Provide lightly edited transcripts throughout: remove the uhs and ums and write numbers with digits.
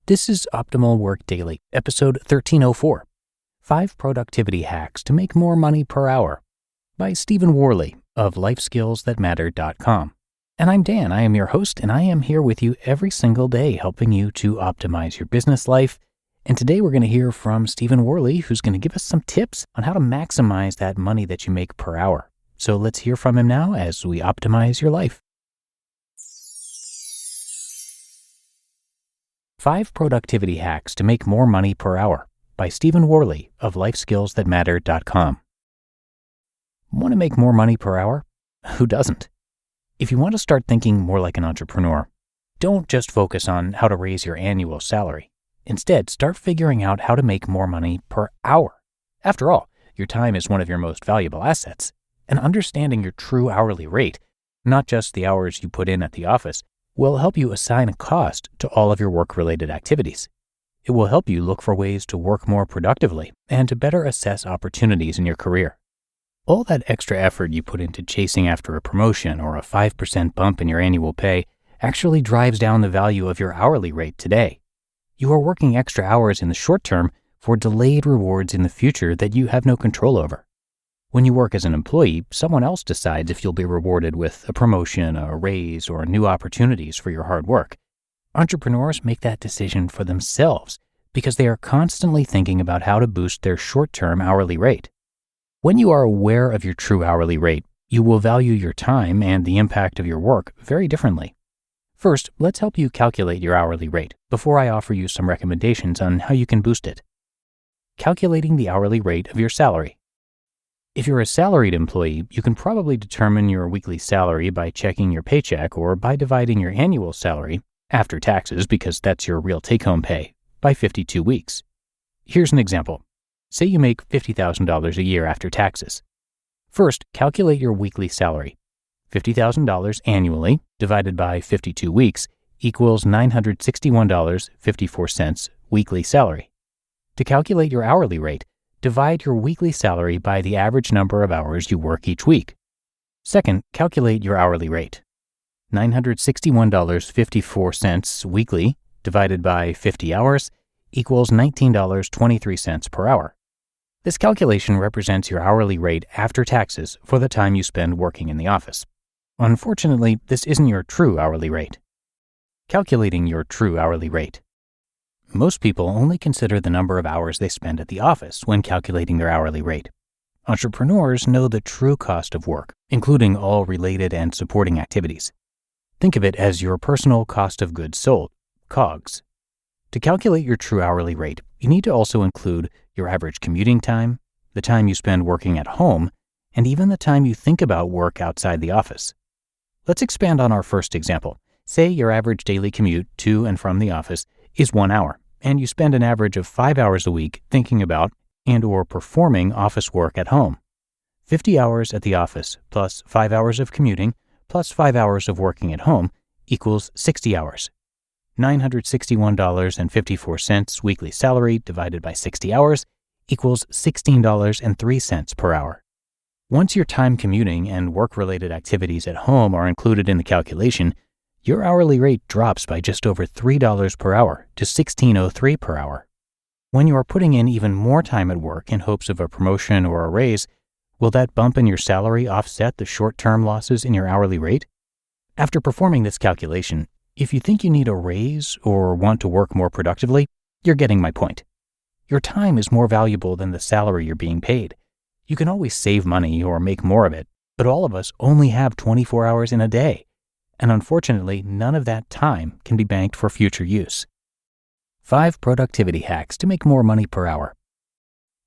This is Optimal Work Daily, episode 1304, 5 Productivity Hacks to Make More Money Per Hour by Stephen Warley of lifeskillsthatmatter.com. And I'm Dan, I am your host, and I am here with you every single day helping you to optimize your business life. And today we're going to hear from Stephen Warley, who's going to give us some tips on how to maximize that money that you make per hour. So let's hear from him now as we optimize your life. 5 Productivity Hacks to Make More Money Per Hour by Stephen Warley of lifeskillsthatmatter.com. Want to make more money per hour? Who doesn't? If you want to start thinking more like an entrepreneur, don't just focus on how to raise your annual salary. Instead, start figuring out how to make more money per hour. After all, your time is one of your most valuable assets, and understanding your true hourly rate, not just the hours you put in at the office, will help you assign a cost to all of your work-related activities. It will help you look for ways to work more productively and to better assess opportunities in your career. All that extra effort you put into chasing after a promotion or a 5% bump in your annual pay actually drives down the value of your hourly rate today. You are working extra hours in the short term for delayed rewards in the future that you have no control over. When you work as an employee, someone else decides if you'll be rewarded with a promotion, a raise, or new opportunities for your hard work. Entrepreneurs make that decision for themselves because they are constantly thinking about how to boost their short-term hourly rate. When you are aware of your true hourly rate, you will value your time and the impact of your work very differently. First, let's help you calculate your hourly rate before I offer you some recommendations on how you can boost it. Calculating the hourly rate of your salary. If you're a salaried employee, you can probably determine your weekly salary by checking your paycheck or by dividing your annual salary, after taxes because that's your real take-home pay, by 52 weeks. Here's an example. Say you make $50,000 a year after taxes. First, calculate your weekly salary. $50,000 annually divided by 52 weeks equals $961.54 weekly salary. To calculate your hourly rate, divide your weekly salary by the average number of hours you work each week. Second, calculate your hourly rate. $961.54 weekly divided by 50 hours equals $19.23 per hour. This calculation represents your hourly rate after taxes for the time you spend working in the office. Unfortunately, this isn't your true hourly rate. Calculating your true hourly rate. Most people only consider the number of hours they spend at the office when calculating their hourly rate. Entrepreneurs know the true cost of work, including all related and supporting activities. Think of it as your personal cost of goods sold, COGS. To calculate your true hourly rate, you need to also include your average commuting time, the time you spend working at home, and even the time you think about work outside the office. Let's expand on our first example. Say your average daily commute to and from the office is 1 hour, and you spend an average of 5 hours a week thinking about and/or performing office work at home. 50 hours at the office plus 5 hours of commuting plus 5 hours of working at home equals 60 hours. $961.54 weekly salary divided by 60 hours equals $16.03 per hour. Once your time commuting and work-related activities at home are included in the calculation, your hourly rate drops by just over $3 per hour to $16.03 per hour. When you are putting in even more time at work in hopes of a promotion or a raise, will that bump in your salary offset the short-term losses in your hourly rate? After performing this calculation, if you think you need a raise or want to work more productively, you're getting my point. Your time is more valuable than the salary you're being paid. You can always save money or make more of it, but all of us only have 24 hours in a day. And unfortunately, none of that time can be banked for future use. 5 Productivity Hacks to Make More Money Per Hour.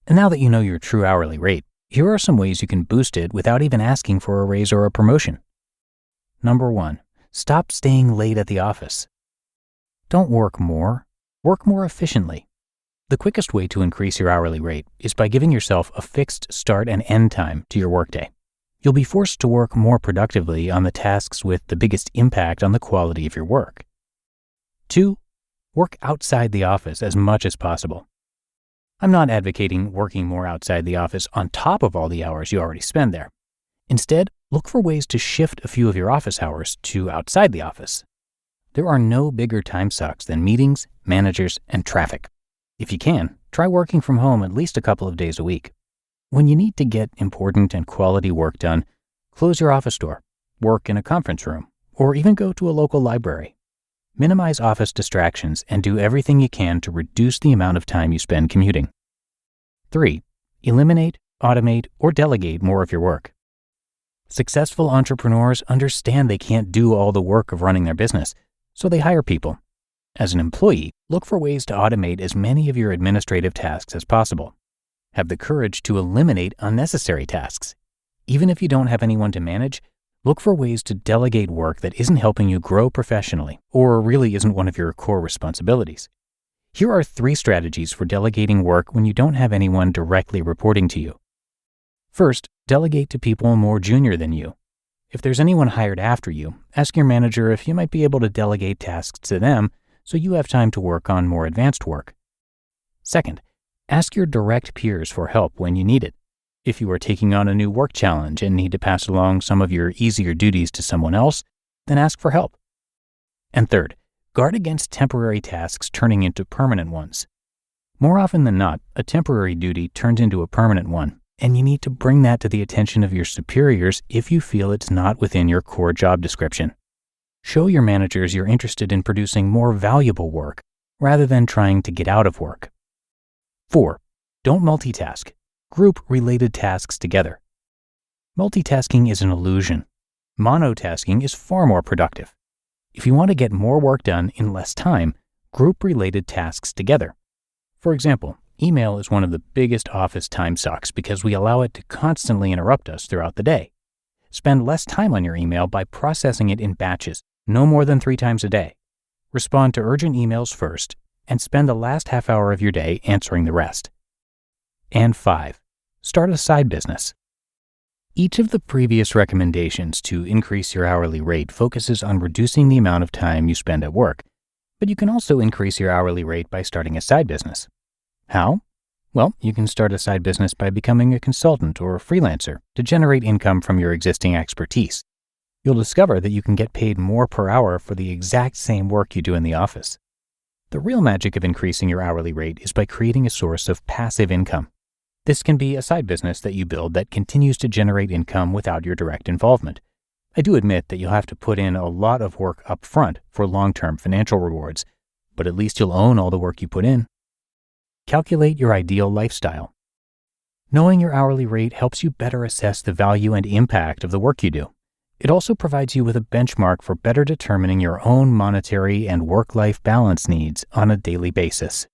And now that you know your true hourly rate, here are some ways you can boost it without even asking for a raise or a promotion. Number 1, stop staying late at the office. Don't work more efficiently. The quickest way to increase your hourly rate is by giving yourself a fixed start and end time to your workday. You'll be forced to work more productively on the tasks with the biggest impact on the quality of your work. 2, work outside the office as much as possible. I'm not advocating working more outside the office on top of all the hours you already spend there. Instead, look for ways to shift a few of your office hours to outside the office. There are no bigger time sucks than meetings, managers, and traffic. If you can, try working from home at least a couple of days a week. When you need to get important and quality work done, close your office door, work in a conference room, or even go to a local library. Minimize office distractions and do everything you can to reduce the amount of time you spend commuting. 3. Eliminate, automate, or delegate more of your work. Successful entrepreneurs understand they can't do all the work of running their business, so they hire people. As an employee, look for ways to automate as many of your administrative tasks as possible. Have the courage to eliminate unnecessary tasks. Even if you don't have anyone to manage, look for ways to delegate work that isn't helping you grow professionally or really isn't one of your core responsibilities. Here are 3 strategies for delegating work when you don't have anyone directly reporting to you. First, delegate to people more junior than you. If there's anyone hired after you, ask your manager if you might be able to delegate tasks to them so you have time to work on more advanced work. Second, ask your direct peers for help when you need it. If you are taking on a new work challenge and need to pass along some of your easier duties to someone else, then ask for help. And third, guard against temporary tasks turning into permanent ones. More often than not, a temporary duty turns into a permanent one, and you need to bring that to the attention of your superiors if you feel it's not within your core job description. Show your managers you're interested in producing more valuable work rather than trying to get out of work. 4. Don't multitask. Group related tasks together. Multitasking is an illusion. Monotasking is far more productive. If you want to get more work done in less time, group related tasks together. For example, email is one of the biggest office time sucks because we allow it to constantly interrupt us throughout the day. Spend less time on your email by processing it in batches, no more than 3 times a day. Respond to urgent emails first, and spend the last half hour of your day answering the rest. And 5. Start a side business. Each of the previous recommendations to increase your hourly rate focuses on reducing the amount of time you spend at work, but you can also increase your hourly rate by starting a side business. How? Well, you can start a side business by becoming a consultant or a freelancer to generate income from your existing expertise. You'll discover that you can get paid more per hour for the exact same work you do in the office. The real magic of increasing your hourly rate is by creating a source of passive income. This can be a side business that you build that continues to generate income without your direct involvement. I do admit that you'll have to put in a lot of work up front for long-term financial rewards, but at least you'll own all the work you put in. Calculate your ideal lifestyle. Knowing your hourly rate helps you better assess the value and impact of the work you do. It also provides you with a benchmark for better determining your own monetary and work-life balance needs on a daily basis.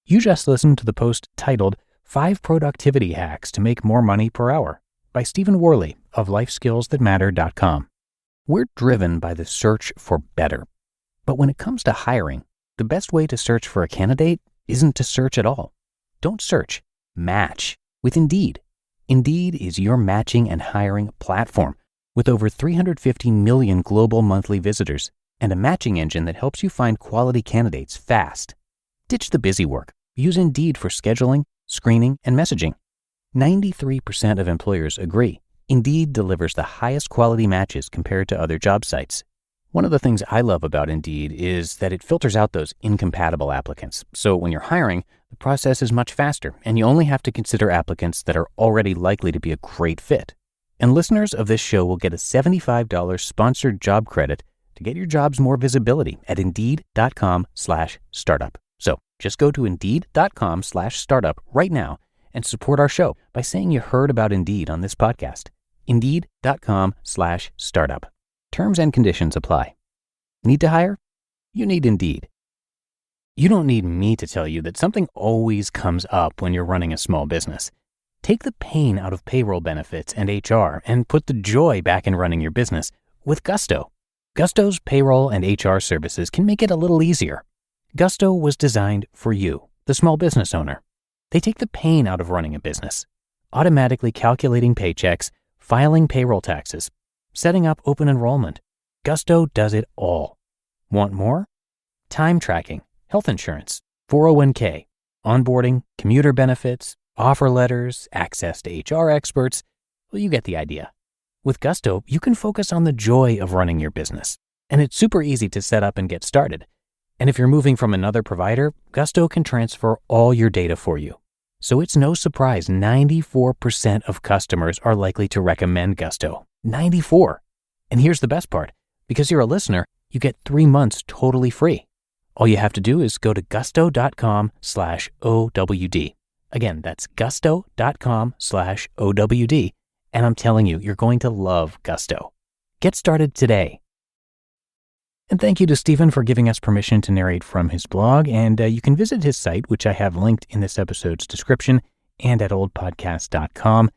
You just listened to the post titled 5 Productivity Hacks to Make More Money Per Hour by Stephen Warley of lifeskillsthatmatter.com. We're driven by the search for better. But when it comes to hiring, the best way to search for a candidate isn't to search at all. Don't search, match with Indeed. Indeed is your matching and hiring platform with over 350 million global monthly visitors and a matching engine that helps you find quality candidates fast. Ditch the busy work. Use Indeed for scheduling, screening, and messaging. 93% of employers agree Indeed delivers the highest quality matches compared to other job sites. One of the things I love about Indeed is that it filters out those incompatible applicants. So when you're hiring, the process is much faster, and you only have to consider applicants that are already likely to be a great fit. And listeners of this show will get a $75 sponsored job credit to get your jobs more visibility at Indeed.com/startup. So just go to Indeed.com/startup right now and support our show by saying you heard about Indeed on this podcast. Indeed.com/startup. Terms and conditions apply. Need to hire? You need Indeed. You don't need me to tell you that something always comes up when you're running a small business. Take the pain out of payroll benefits and HR and put the joy back in running your business with Gusto. Gusto's payroll and HR services can make it a little easier. Gusto was designed for you, the small business owner. They take the pain out of running a business, automatically calculating paychecks, filing payroll taxes, setting up open enrollment. Gusto does it all. Want more? Time tracking, health insurance, 401k, onboarding, commuter benefits, offer letters, access to HR experts. Well, you get the idea. With Gusto, you can focus on the joy of running your business. And it's super easy to set up and get started. And if you're moving from another provider, Gusto can transfer all your data for you. So it's no surprise 94% of customers are likely to recommend Gusto. 94. And here's the best part. Because you're a listener, you get 3 months totally free. All you have to do is go to gusto.com/OWD. Again, that's gusto.com/OWD. And I'm telling you, you're going to love Gusto. Get started today. And thank you to Stephen for giving us permission to narrate from his blog. And you can visit his site, which I have linked in this episode's description and at oldpodcast.com.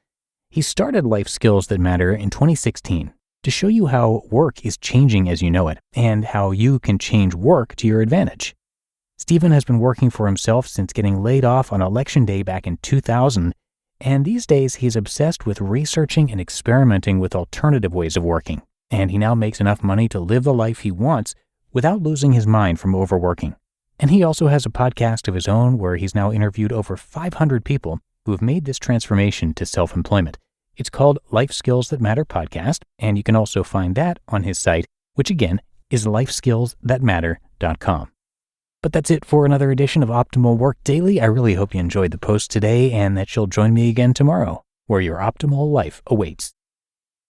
He started Life Skills That Matter in 2016 to show you how work is changing as you know it and how you can change work to your advantage. Stephen has been working for himself since getting laid off on Election Day back in 2000, and these days he's obsessed with researching and experimenting with alternative ways of working, and he now makes enough money to live the life he wants without losing his mind from overworking. And he also has a podcast of his own where he's now interviewed over 500 people who have made this transformation to self-employment. It's called Life Skills That Matter Podcast, and you can also find that on his site, which again is lifeskillsthatmatter.com. But that's it for another edition of Optimal Work Daily. I really hope you enjoyed the post today and that you'll join me again tomorrow, where your optimal life awaits.